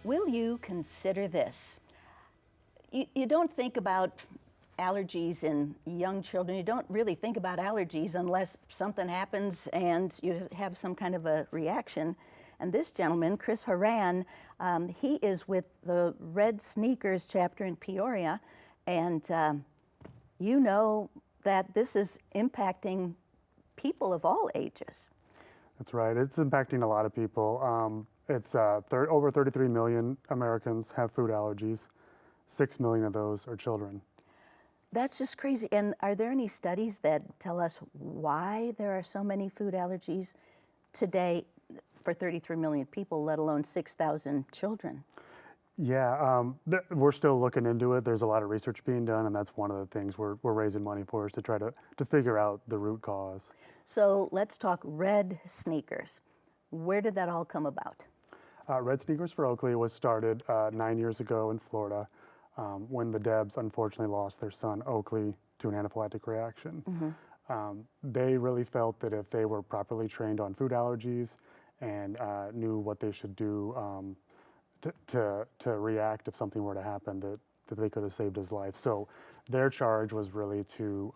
Will you consider this? You don't think about allergies in young children. You don't really think about allergies unless something happens and you have some kind of a reaction. And this gentleman, Chris Horan, he is with the Red Sneakers chapter in Peoria, and you know that this is impacting people of all ages. That's right. It's impacting a lot of people. It's over 33 million Americans have food allergies. 6 million of those are children. That's just crazy. And are there any studies that tell us why there are so many food allergies today for 33 million people, let alone 6,000 children? Yeah, we're still looking into it. There's a lot of research being done, and that's one of the things we're raising money for, is to try to figure out the root cause. So let's talk Red Sneakers. Where did that all come about? Red Sneakers for Oakley was started 9 years ago in Florida when the Debs unfortunately lost their son Oakley to an anaphylactic reaction. Mm-hmm. They really felt that if they were properly trained on food allergies and knew what they should do to react if something were to happen, that they could have saved his life. So their charge was really to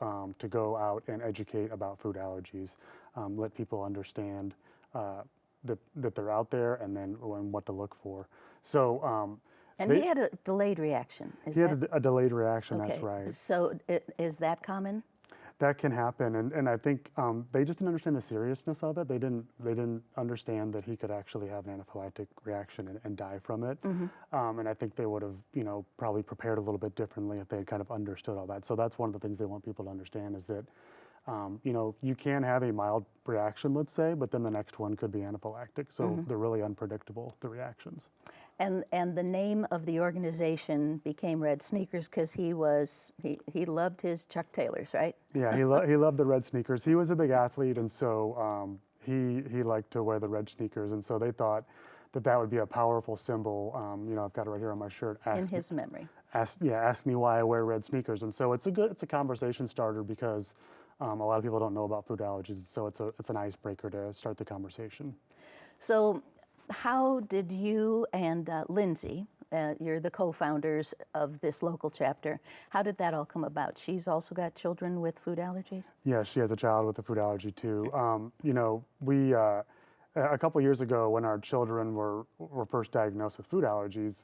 go out and educate about food allergies, let people understand that they're out there, and then what to look for. So and he had a delayed reaction. He had a delayed reaction. Okay. That's right. So is that common? That can happen, and I think they just didn't understand the seriousness of it. They didn't understand that he could actually have an anaphylactic reaction and die from it. Mm-hmm. And I think they would have, probably prepared a little bit differently if they had kind of understood all that. So that's one of the things they want people to understand, is that you can have a mild reaction, let's say, but then the next one could be anaphylactic. So mm-hmm. they're really unpredictable, the reactions. And the name of the organization became Red Sneakers because he loved his Chuck Taylors, right? Yeah, he loved the red sneakers. He was a big athlete, and so he liked to wear the red sneakers, and so they thought that would be a powerful symbol. I've got it right here on my shirt. In his memory. Ask me why I wear red sneakers, and so it's a conversation starter, because a lot of people don't know about food allergies, so it's an icebreaker to start the conversation. So how did you and Lindsay, you're the co-founders of this local chapter, how did that all come about? She's also got children with food allergies? Yeah, she has a child with a food allergy too. We a couple years ago, when our children were first diagnosed with food allergies,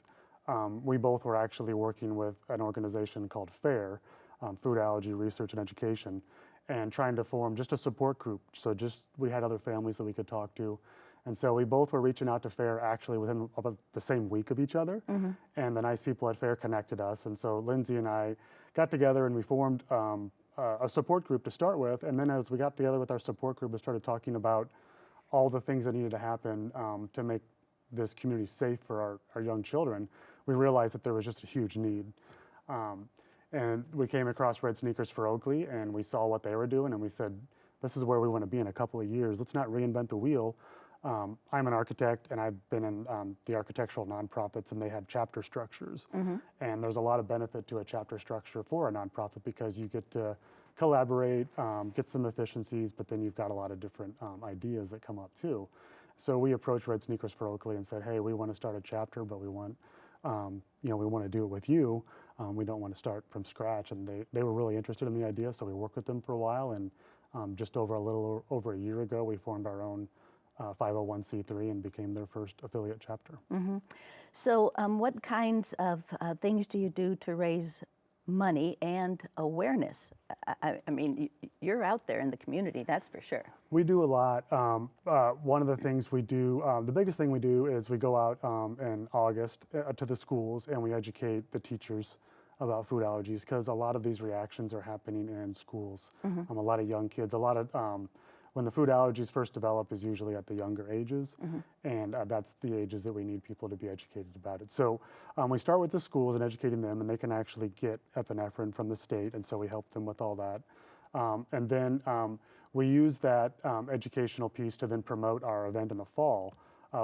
we both were actually working with an organization called FAIR, Food Allergy Research and Education, and trying to form just a support group. So we had other families that we could talk to. And so we both were reaching out to FAIR actually within about the same week of each other. Mm-hmm. And the nice people at FAIR connected us. And so Lindsay and I got together and we formed a support group to start with. And then as we got together with our support group and started talking about all the things that needed to happen to make this community safe for our young children, we realized that there was just a huge need. And we came across Red Sneakers for Oakley, and we saw what they were doing, and we said, this is where we want to be in a couple of years. Let's not reinvent the wheel. I'm an architect, and I've been in the architectural nonprofits, and they have chapter structures. Mm-hmm. And there's a lot of benefit to a chapter structure for a nonprofit, because you get to collaborate, get some efficiencies, but then you've got a lot of different ideas that come up too. So we approached Red Sneakers for Oakley and said, hey, we want to start a chapter, but we want we want to do it with you. We don't want to start from scratch. And they were really interested in the idea, so we worked with them for a while, and just a little over a year ago, we formed our own 501c3 and became their first affiliate chapter. Mm-hmm. So what kinds of things do you do to raise money and awareness? I mean, you're out there in the community, that's for sure. We do a lot. One of the things we do, the biggest thing we do is we go out in August to the schools, and we educate the teachers about food allergies, because a lot of these reactions are happening in schools. Mm-hmm. A lot of young kids, when the food allergies first develop is usually at the younger ages, mm-hmm. and that's the ages that we need people to be educated about it. So we start with the schools and educating them, and they can actually get epinephrine from the state, and so we help them with all that. And then we use that educational piece to then promote our event in the fall.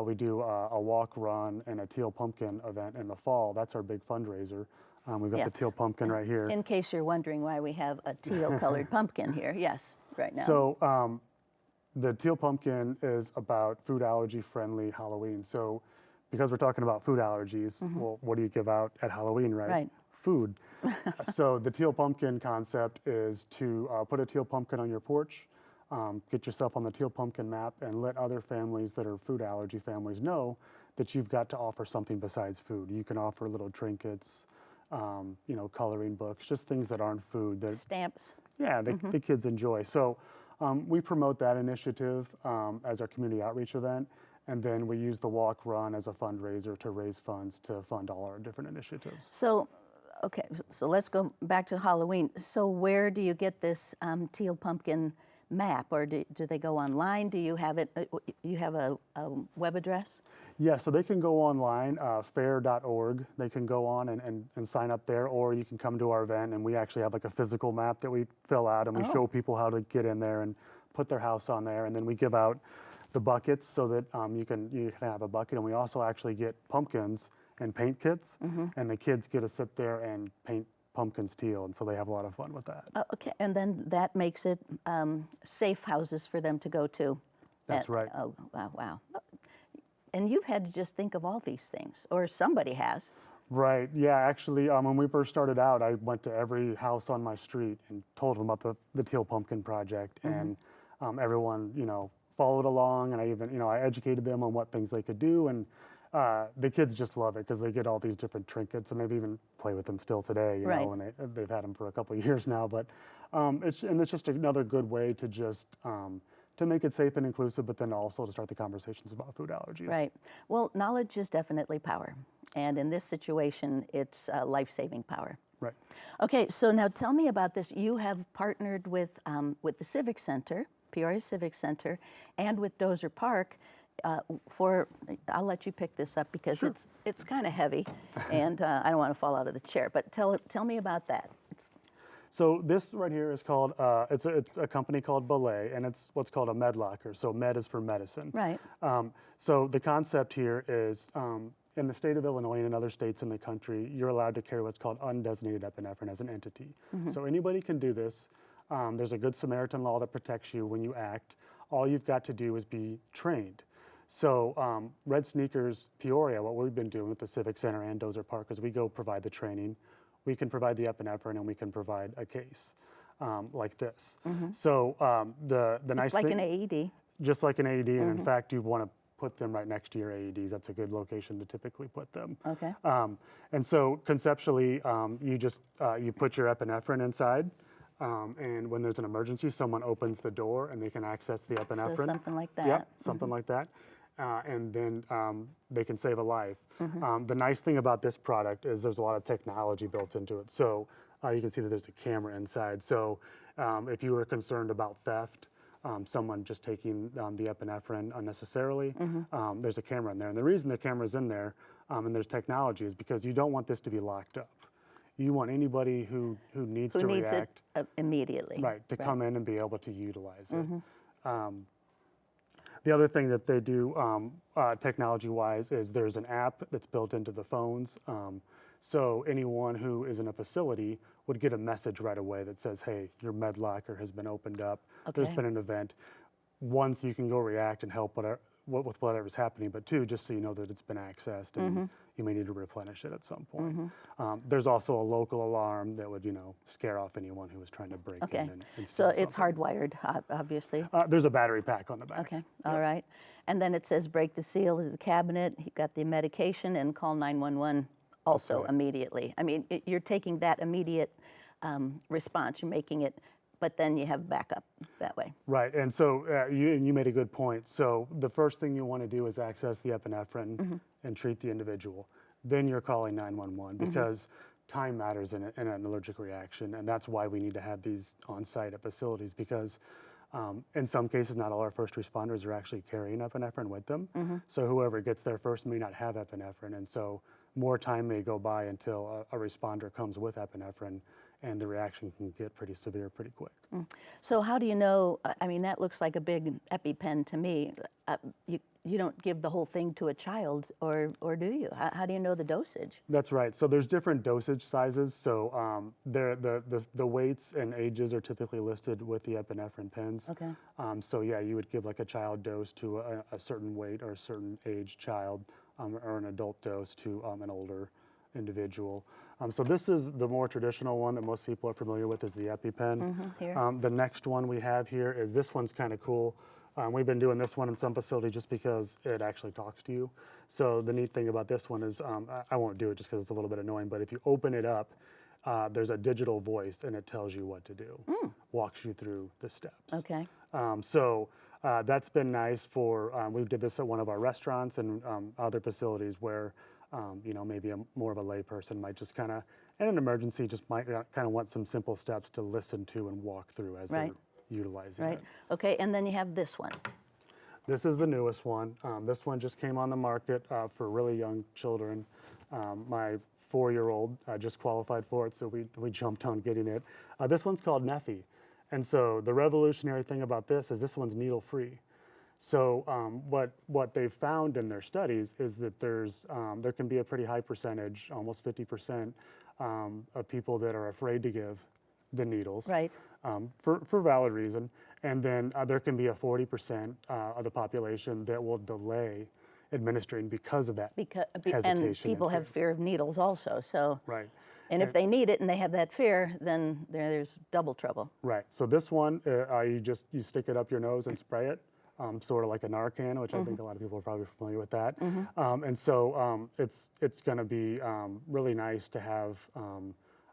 We do a walk, run, and a teal pumpkin event in the fall. That's our big fundraiser. We've got the teal pumpkin right here. In case you're wondering why we have a teal-colored pumpkin here, yes, right now. So the teal pumpkin is about food allergy-friendly Halloween. So because we're talking about food allergies, well, what do you give out at Halloween, right? Right. Food. So the teal pumpkin concept is to put a teal pumpkin on your porch, get yourself on the teal pumpkin map, and let other families that are food allergy families know that you've got to offer something besides food. You can offer little trinkets, you know, coloring books, just things that aren't food that, Stamps. yeah, the kids enjoy. So we promote that initiative as our community outreach event, and then we use the walk run as a fundraiser to raise funds to fund all our different initiatives. So, okay, so let's go back to Halloween. So where do you get this teal pumpkin map, or do they go online? Do you have it? You have a web address? Yeah, so they can go online, fair.org. They can go on and sign up there, or you can come to our event, and we actually have like a physical map that we fill out, and we show people how to get in there and put their house on there, and then we give out the buckets so that you can have a bucket, and we also actually get pumpkins and paint kits, and the kids get to sit there and paint pumpkins teal, and so they have a lot of fun with that. Okay, and then that makes it safe houses for them to go to. That's right. Oh, wow, wow. And you've had to just think of all these things, or somebody has. Right. Yeah. Actually, when we first started out, I went to every house on my street and told them about the Teal Pumpkin Project, and everyone, you know, followed along. And I even, you know, I educated them on what things they could do, and the kids just love it because they get all these different trinkets, and they even play with them still today. You know, and they've had them for a couple of years now. But it's just another good way to just to make it safe and inclusive, but then also to start the conversations about food allergies. Right. Well, knowledge is definitely power. And in this situation, it's life-saving power. Right. Okay, so now tell me about this. You have partnered with the Civic Center, Peoria Civic Center, and with Dozer Park for, I'll let you pick this up because it's kind of heavy, and I don't want to fall out of the chair, but tell me about that. So this right here is called, it's a company called Belay, and it's what's called a med locker. So med is for medicine. Right. So the concept here is in the state of Illinois and in other states in the country, you're allowed to carry what's called undesignated epinephrine as an entity. So anybody can do this. There's a Good Samaritan law that protects you when you act. All you've got to do is be trained. So Red Sneakers Peoria, what we've been doing with the Civic Center and Dozer Park is we go provide the training. We can provide the epinephrine, and we can provide a case like this. So the nice It's like thing, an AED. just like an AED, and in fact, you want to put them right next to your AEDs. That's a good location to typically put them. Okay. And so conceptually, you just you put your epinephrine inside, and when there's an emergency, someone opens the door and they can access the epinephrine. So something like that. Yep, something like that. And then they can save a life. The nice thing about this product is there's a lot of technology built into it. So you can see that there's a camera inside. So if you were concerned about theft, someone just taking the epinephrine unnecessarily, there's a camera in there. And the reason the camera's in there and there's technology is because you don't want this to be locked up. You want anybody who needs to react it immediately. right, to come in and be able to utilize it. The other thing that they do technology-wise is there's an app that's built into the phones. So anyone who is in a facility would get a message right away that says, hey, your med locker has been opened up. Okay. There's been an event. One, so you can go react and help with whatever's happening, but two, just so you know that it's been accessed and you may need to replenish it at some point. There's also a local alarm that would, you know, scare off anyone who was trying to break in and So steal it's something. hardwired, obviously. There's a battery pack on the back. Okay, all right. And then it says break the seal of the cabinet, you got the medication, and call 911 also Correct. immediately. I mean, you're taking that immediate response, you're making it, but then you have backup that way. Right, and so you made a good point. So the first thing you want to do is access the epinephrine and treat the individual. Then you're calling 911 because time matters in an allergic reaction, and that's why we need to have these on-site at facilities because in some cases, not all our first responders are actually carrying epinephrine with them. So whoever gets there first may not have epinephrine, and so more time may go by until a responder comes with epinephrine, and the reaction can get pretty severe pretty quick. So how do you know, I mean, that looks like a big EpiPen to me. You don't give the whole thing to a child, or do you? How do you know the dosage? That's right. So there's different dosage sizes. So the weights and ages are typically listed with the epinephrine pens. Okay. So yeah, you would give like a child dose to a certain weight or a certain age child or an adult dose to an older individual. So this is the more traditional one that most people are familiar with, is the EpiPen. Here. The next one we have here is, this one's kind of cool. We've been doing this one in some facilities just because it actually talks to you. So the neat thing about this one is, I won't do it just because it's a little bit annoying, but if you open it up, there's a digital voice and it tells you what to do, walks you through the steps. Okay. That's been nice for, we did this at one of our restaurants and other facilities where, maybe more of a lay person might just kind of, in an emergency, just might kind of want some simple steps to listen to and walk through as they're utilizing it. Okay, and then you have this one. This is the newest one. This one just came on the market for really young children. My 4-year-old just qualified for it, so we jumped on getting it. This one's called Neffy. And so the revolutionary thing about this is this one's needle-free. So what they've found in their studies is that there can be a pretty high percentage, almost 50%, of people that are afraid to give the needles, for valid reason. And then there can be a 40% of the population that will delay administering because of that hesitation. And people have fear of needles also. So right. And if they need it and they have that fear, then there's double trouble. Right. So this one, you stick it up your nose and spray it, sort of like a Narcan, which I think a lot of people are probably familiar with that. And so it's going to be really nice to have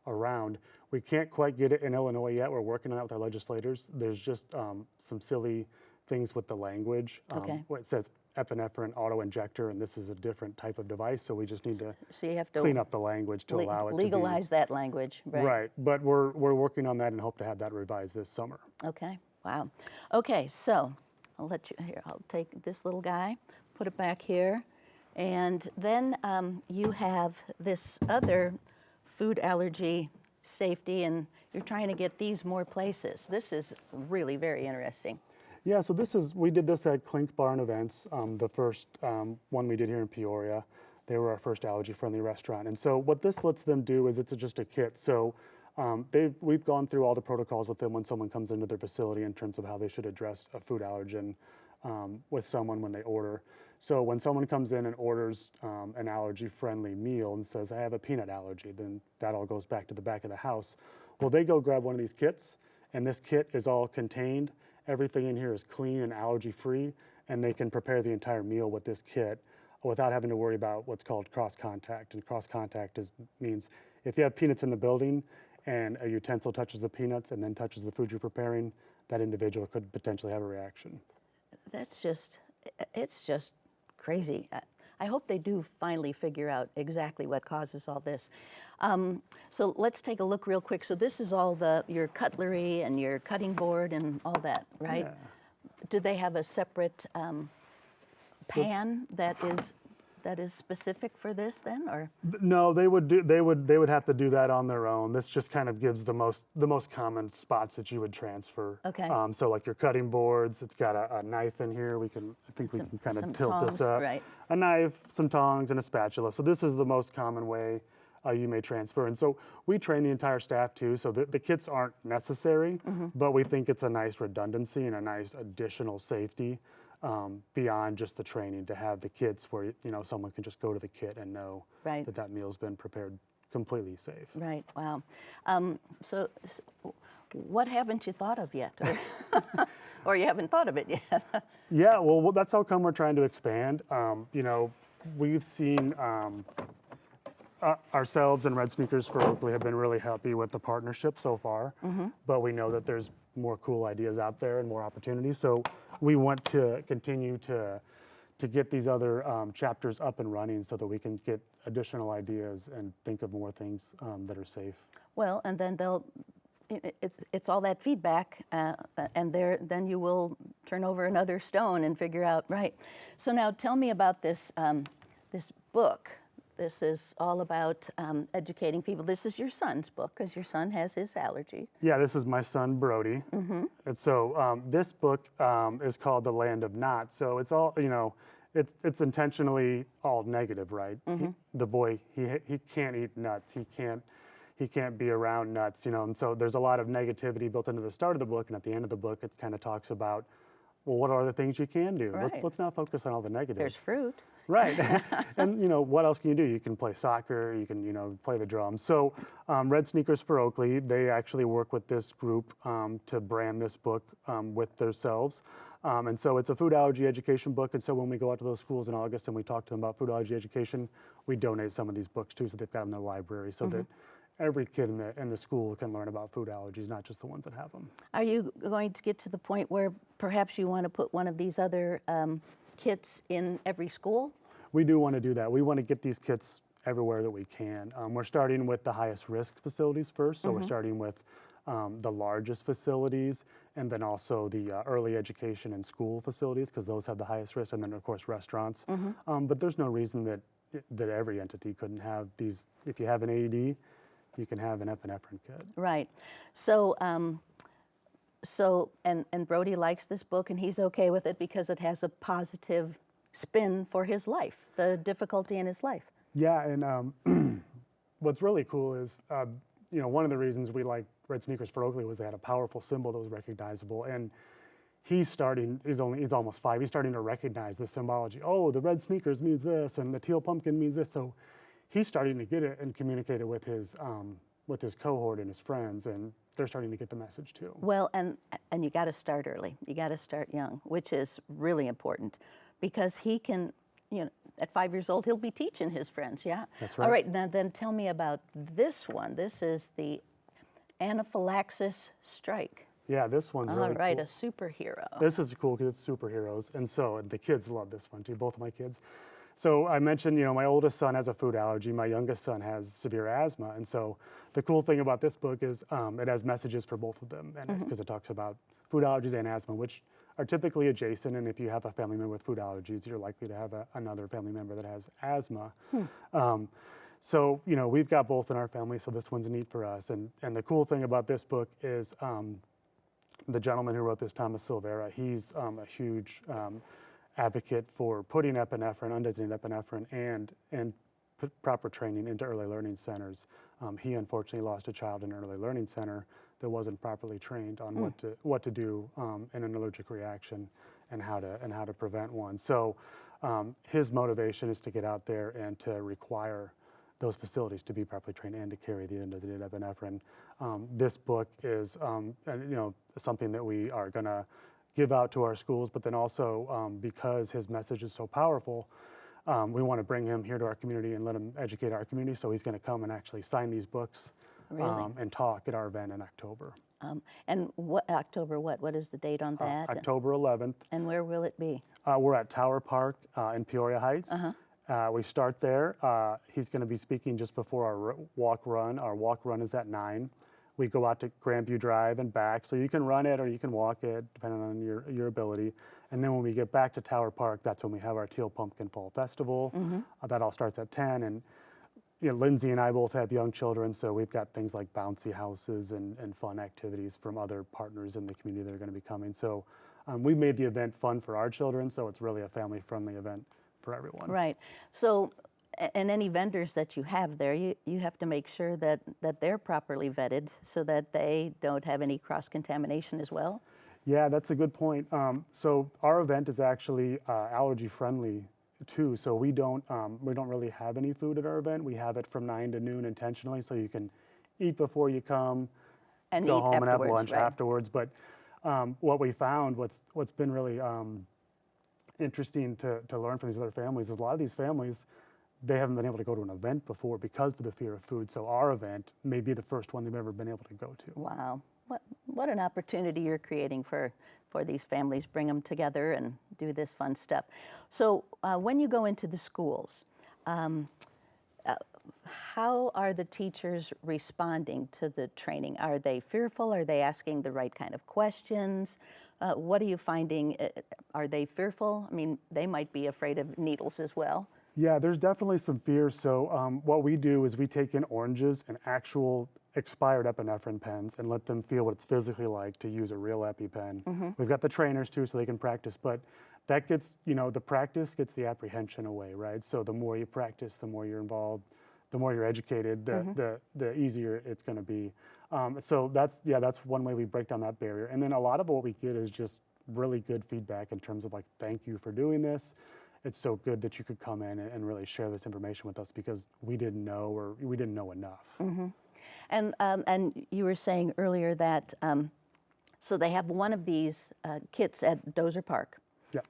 around. We can't quite get it in Illinois yet. We're working on that with our legislators. There's just some silly things with the language. Where it says epinephrine auto-injector, and this is a different type of device, so we just need to, you have to clean up the language to allow it legalize that language. Right, but we're working on that and hope to have that revised this summer. Okay, wow. Okay, so I'll let you, here, I'll take this little guy, put it back here, and then you have this other food allergy safety, and you're trying to get these more places. This is really very interesting. Yeah, so we did this at Clink Barn Events, the first one we did here in Peoria. They were our first allergy-friendly restaurant. And so what this lets them do is it's just a kit. So we've gone through all the protocols with them when someone comes into their facility in terms of how they should address a food allergen with someone when they order. So when someone comes in and orders an allergy-friendly meal and says, I have a peanut allergy, then that all goes back to the back of the house. Well, they go grab one of these kits, and this kit is all contained. Everything in here is clean and allergy-free, and they can prepare the entire meal with this kit without having to worry about what's called cross-contact. And cross-contact means if you have peanuts in the building and a utensil touches the peanuts and then touches the food you're preparing, that individual could potentially have a reaction. It's just crazy. I hope they do finally figure out exactly what causes all this. So let's take a look real quick. So this is all your cutlery and your cutting board and all that, right? Yeah. Do they have a separate pan that is specific for this then, or? No, they would have to do that on their own. This just kind of gives the most common spots that you would transfer. Okay. So like your cutting boards, it's got a knife in here. I think we can kind of tilt tongs, this up. right. A knife, some tongs, and a spatula. So this is the most common way you may transfer. And so we train the entire staff too. So the kits aren't necessary, but we think it's a nice redundancy and a nice additional safety. Beyond just the training, to have the kits where someone can just go to the kit and know that meal's been prepared completely safe. Right. Wow. So what haven't you thought of yet, or you haven't thought of it yet? Yeah. Well, that's how come we're trying to expand. We've seen ourselves and Red Sneakers for Oakley have been really happy with the partnership so far, but we know that there's more cool ideas out there and more opportunities. So we want to continue to get these other chapters up and running so that we can get additional ideas and think of more things that are safe. Well, and then it's all that feedback, and then you will turn over another stone and figure out, right. So now tell me about this book. This is all about educating people. This is your son's book, because your son has his allergies. Yeah, this is my son, Brody. And so this book is called The Land of Not. So it's all, it's intentionally all negative, right? The boy, he can't eat nuts. He can't be around nuts, and so there's a lot of negativity built into the start of the book, and at the end of the book, it kind of talks about well, what are the things you can do? Right. Let's not focus on all the negatives. There's fruit. Right. And, what else can you do? You can play soccer, you can, play the drums. So Red Sneakers for Oakley, they actually work with this group to brand this book with themselves. And so it's a food allergy education book. And so when we go out to those schools in August and we talk to them about food allergy education, we donate some of these books too, so they've got them in their library so that every kid in the school can learn about food allergies, not just the ones that have them. Are you going to get to the point where perhaps you want to put one of these other kits in every school? We do want to do that. We want to get these kits everywhere that we can. We're starting with the highest risk facilities first. So we're starting with the largest facilities, and then also the early education and school facilities, because those have the highest risk, and then of course restaurants. But there's no reason that every entity couldn't have these. If you have an AED, you can have an epinephrine kit. Right. So, and Brody likes this book, and he's okay with it because it has a positive spin for his life, the difficulty in his life. Yeah, and what's really cool is, one of the reasons we like Red Sneakers for Oakley was they had a powerful symbol that was recognizable. And he's almost 5. He's starting to recognize the symbology. Oh, the red sneakers means this, and the teal pumpkin means this. So he's starting to get it and communicate it with his cohort and his friends, and they're starting to get the message too. Well, and you got to start early. You got to start young, which is really important, because he can, at 5 years old, he'll be teaching his friends. Yeah. That's right. All right. Now then, tell me about this one. This is the anaphylaxis strike. Yeah, this one's really All right, cool. a superhero. This is cool because it's superheroes, and so the kids love this one too. Both of my kids. So I mentioned, my oldest son has a food allergy. My youngest son has severe asthma, and so the cool thing about this book is it has messages for both of them, and because it talks about food allergies and asthma, which are typically adjacent. And if you have a family member with food allergies, you're likely to have another family member that has asthma. So we've got both in our family, so this one's neat for us. And the cool thing about this book is the gentleman who wrote this, Thomas Silvera, he's a huge advocate for putting epinephrine, undesignated epinephrine, and proper training into early learning centers. He unfortunately lost a child in an early learning center that wasn't properly trained on what to do in an allergic reaction and how to prevent one. So his motivation is to get out there and to require those facilities to be properly trained and to carry the undesignated epinephrine. This book is something that we are going to give out to our schools, but then also because his message is so powerful, we want to bring him here to our community and let him educate our community. So he's going to come and actually sign these books and talk at our event in October. And October what? What is the date on that? October 11th. And where will it be? We're at Tower Park in Peoria Heights. We start there. He's going to be speaking just before our walk run. Our walk run is at 9. We go out to Grandview Drive and back, so you can run it or you can walk it, depending on your ability. And then when we get back to Tower Park, that's when we have our Teal Pumpkin Fall Festival. That all starts at 10. And Lindsay and I both have young children, so we've got things like bouncy houses and fun activities from other partners in the community that are going to be coming. So we've made the event fun for our children, so it's really a family-friendly event for everyone. Right. So, and any vendors that you have there, you have to make sure that they're properly vetted so that they don't have any cross-contamination as well? Yeah, that's a good point. So our event is actually allergy-friendly too. So we don't really have any food at our event. We have it from 9 to noon intentionally, so you can eat before you come, And go eat home and have afterwards, lunch right. afterwards. But what we found, what's been really interesting to learn from these other families is a lot of these families, they haven't been able to go to an event before because of the fear of food. So our event may be the first one they've ever been able to go to. Wow. What an opportunity you're creating for these families. Bring them together and do this fun stuff. So when you go into the schools, how are the teachers responding to the training? Are they fearful? Are they asking the right kind of questions? What are you finding? Are they fearful? I mean, they might be afraid of needles as well. Yeah, there's definitely some fear. So what we do is we take in oranges and actual expired epinephrine pens and let them feel what it's physically like to use a real EpiPen. We've got the trainers too, so they can practice, but that gets, the practice gets the apprehension away, right? So the more you practice, the more you're involved, the more you're educated, the easier it's going to be. So that's one way we break down that barrier. And then a lot of what we get is just really good feedback in terms of like, thank you for doing this. It's so good that you could come in and really share this information with us because we didn't know or we didn't know enough. And you were saying earlier that so they have one of these kits at Dozer Park. Yeah.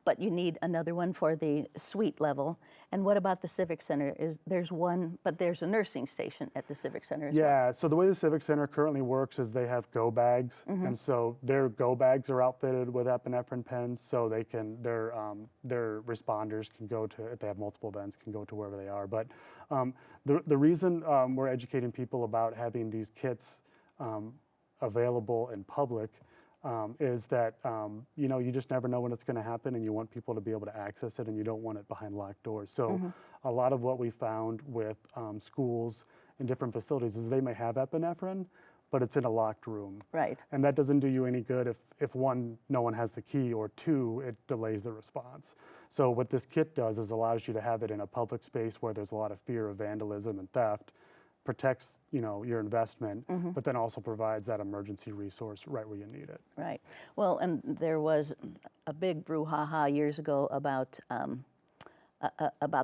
But you need another one for the suite level. And what about the Civic Center? There's one, but there's a nursing station at the Civic Center as well. Yeah, so the way the Civic Center currently works is they have go bags, and so their go bags are outfitted with epinephrine pens, so they can their responders can go to, if they have multiple events, can go to wherever they are. But the reason we're educating people about having these kits available in public is that you know, you just never know when it's going to happen, and you want people to be able to access it, and you don't want it behind locked doors. So a lot of what we found with schools and different facilities is they may have epinephrine, but it's in a locked room. Right. And that doesn't do you any good if one, no one has the key, or two, it delays the response. So what this kit does is allows you to have it in a public space where there's a lot of fear of vandalism and theft, protects, you know, your investment, but then also provides that emergency resource right where you need it. Right. Well, and there was a big brouhaha years ago about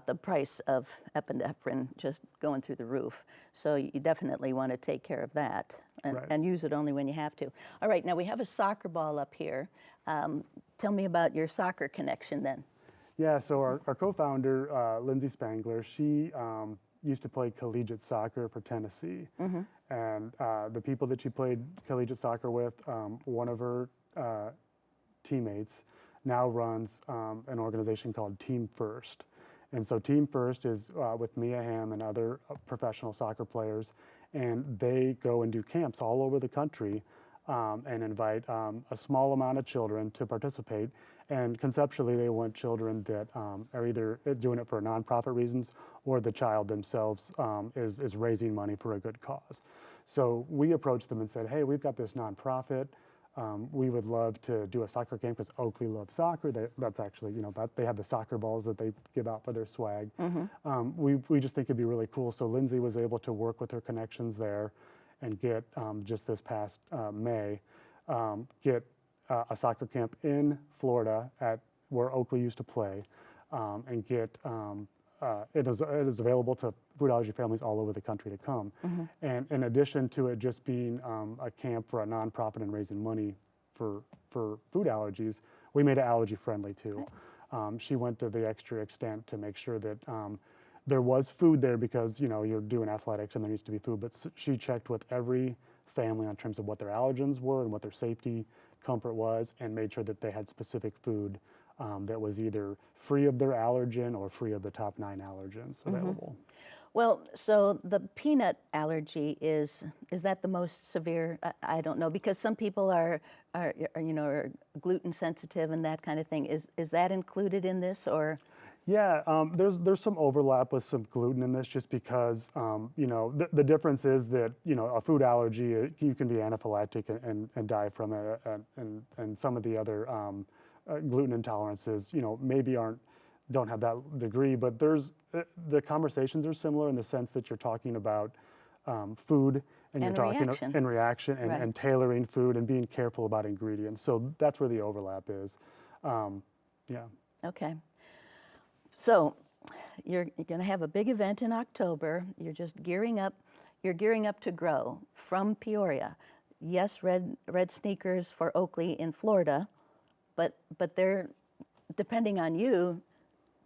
the price of epinephrine just going through the roof. So you definitely want to take care of that and use it only when you have to. All right, now we have a soccer ball up here. Tell me about your soccer connection then. Yeah, so our co-founder, Lindsay Spangler, she used to play collegiate soccer for Tennessee. And the people that she played collegiate soccer with, one of her teammates now runs an organization called Team First. And so Team First is with Mia Hamm and other professional soccer players, and they go and do camps all over the country and invite a small amount of children to participate. And conceptually, they want children that are either doing it for nonprofit reasons, or the child themselves is raising money for a good cause. So we approached them and said, hey, we've got this nonprofit. We would love to do a soccer camp because Oakley loves soccer. That's actually, you know, they have the soccer balls that they give out for their swag. We just think it'd be really cool. So Lindsay was able to work with her connections there and get, just this past May, get a soccer camp in Florida at where Oakley used to play, and get it is available to food allergy families all over the country to come. And in addition to it just being a camp for a nonprofit and raising money for food allergies, we made it allergy friendly too. She went to the extra extent to make sure that there was food there because, you know, you're doing athletics and there needs to be food, but she checked with every family in terms of what their allergens were and what their safety comfort was, and made sure that they had specific food that was either free of their allergen or free of the top 9 allergens available. Well, so the peanut allergy is that the most severe? I don't know, because some people are you know, are gluten sensitive and that kind of thing. Is that included in this, or? Yeah, there's some overlap with some gluten in this, just because you know, the difference is that, you know, a food allergy, you can be anaphylactic and die from it, and some of the other gluten intolerances, you know, maybe don't have that degree, but the conversations are similar in the sense that you're talking about food and you're talking in reaction and tailoring food and being careful about ingredients. So that's where the overlap is. Yeah. Okay. So you're going to have a big event in October. You're just gearing up. You're gearing up to grow from Peoria. Yes, red sneakers for Oakley in Florida, but they're depending on you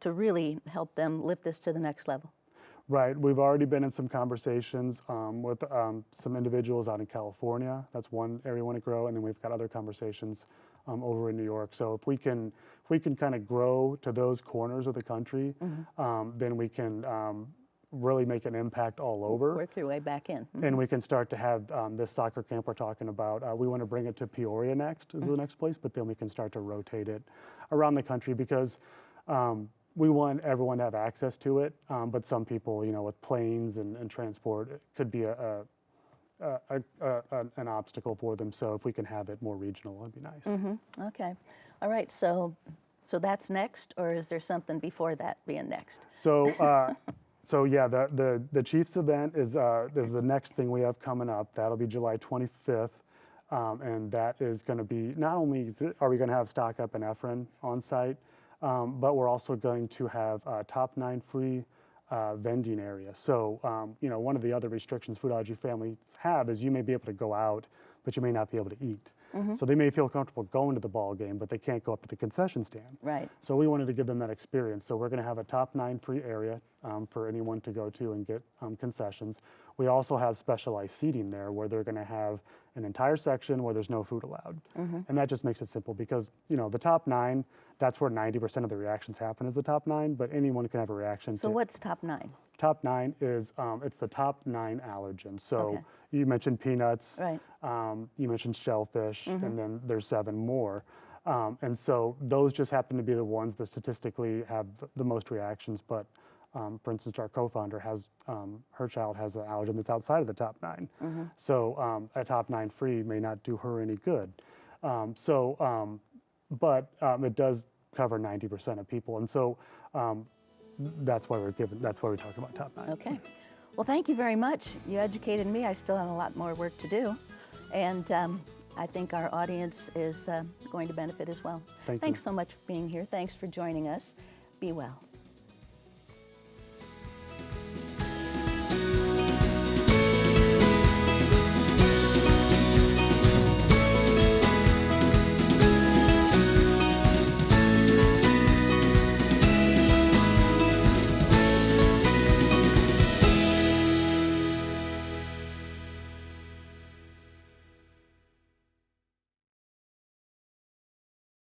to really help them lift this to the next level. Right. We've already been in some conversations with some individuals out in California. That's one area we want to grow, and then we've got other conversations over in New York. So if we can kind of grow to those corners of the country, then we can really make an impact all over. Work your way back in. And we can start to have this soccer camp we're talking about. We want to bring it to Peoria next, is the next place, but then we can start to rotate it around the country, because we want everyone to have access to it, but some people, you know, with planes and transport, it could be an obstacle for them. So if we can have it more regional, it'd be nice. Okay. All right. So that's next, or is there something before that being next? So yeah, the Chiefs event is the next thing we have coming up. That'll be July 25th. And that is going to be, not only are we going to have stock epinephrine on site, but we're also going to have top 9 free vending area. So, one of the other restrictions food allergy families have is you may be able to go out, but you may not be able to eat. So they may feel comfortable going to the ball game, but they can't go up to the concession stand. Right. So we wanted to give them that experience. So we're going to have a top 9 free area for anyone to go to and get concessions. We also have specialized seating there where they're going to have an entire section where there's no food allowed. And that just makes it simple because, the top 9, that's where 90% of the reactions happen is the top 9, but anyone can have a reaction So to. what's top 9? Top 9 is, it's the top 9 allergens. So Okay. you mentioned peanuts, Right. you mentioned shellfish, and then there's 7 more. And so those just happen to be the ones that statistically have the most reactions. But for instance, our co-founder has, her child has an allergen that's outside of the top 9. So a top 9 free may not do her any good. But it does cover 90% of people. And so that's why we're talking about top 9. Okay. Well, thank you very much. You educated me. I still have a lot more work to do. And I think our audience is going to benefit as well. Thank you. Thanks so much for being here. Thanks for joining us. Be well.